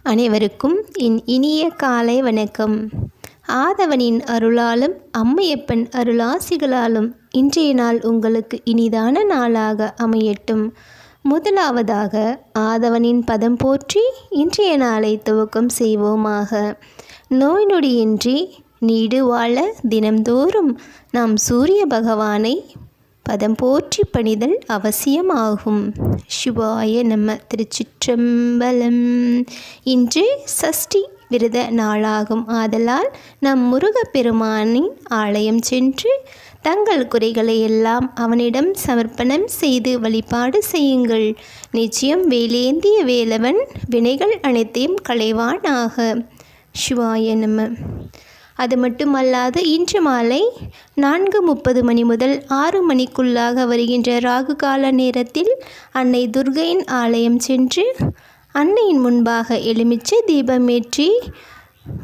அனைவருக்கும் என் இனிய காலை வணக்கம். ஆதவனின் அருளாலும் அம்மையப்பன் அருளாசிகளாலும் இன்றைய நாள் உங்களுக்கு இனிதான நாளாக அமையட்டும். முதலாவதாக ஆதவனின் பதம் போற்றி இன்றைய நாளை துவக்கம் செய்வோமாக. நோய் நொடியின்றி நீடு வாழ தினம்தோறும் நாம் சூரிய பகவானை பதம் போற்றி பணிதல் அவசியமாகும். சிவாய நம. திருச்சிற்றம்பலம். இன்று சஷ்டி விரத நாளாகும். ஆதலால் நம் முருகப்பெருமானின் ஆலயம் சென்று தங்கள் குறைகளை எல்லாம் அவனிடம் சமர்ப்பணம் செய்து வழிபாடு செய்யுங்கள். நிச்சயம் வேலேந்திய வேலவன் வினைகள் அனைத்தையும் களைவானாக. சிவாய நம. அது மட்டுமல்லாது இன்று மாலை 4:30 மணி முதல் 6 மணிக்குள்ளாக வருகின்ற ராகு கால நேரத்தில் அன்னை துர்க்கையின் ஆலயம் சென்று அன்னையின் முன்பாக எலுமிச்சை தீபமேற்றி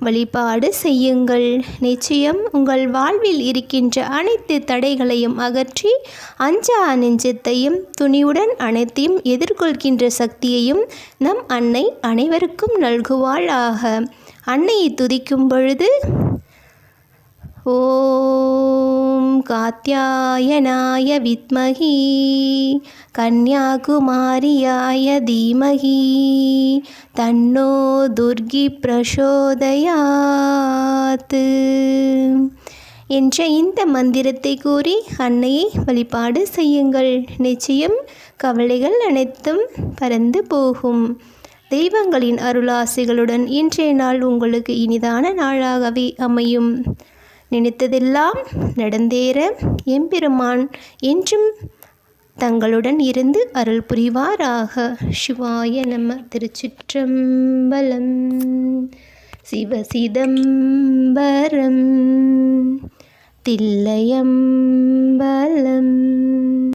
வழிபாடு செய்யுங்கள். நிச்சயம் உங்கள் வாழ்வில் இருக்கின்ற அனைத்து தடைகளையும் அகற்றி அஞ்சா நெஞ்சத்தையும் துணிவுடன் அனைத்தையும் எதிர்கொள்கின்ற சக்தியையும் நம் அன்னை அனைவருக்கும் நல்குவாளாக. அன்னையை துதிக்கும் பொழுது ஓம் காத்யாயனாய வித்மகி கன்யாகுமாரியாய தீமகி தன்னோ துர்கி பிரசோதயாத் என்ற இந்த மந்திரத்தை கூறி அன்னையை வழிபாடு செய்யுங்கள். நிச்சயம் கவலைகள் அனைத்தும் பறந்து போகும். தெய்வங்களின் அருளாசிகளுடன் இன்றைய நாள் உங்களுக்கு இனிதான நாளாகவே அமையும். நினைத்ததெல்லாம் நடந்தேற எம்பெருமான் என்றும் தங்களுடன் இருந்து அருள் புரிவாராக. சிவாய நம. திருச்சிற்றம்பலம். சிவசிதம்பரம் தில்லையம்பலம்.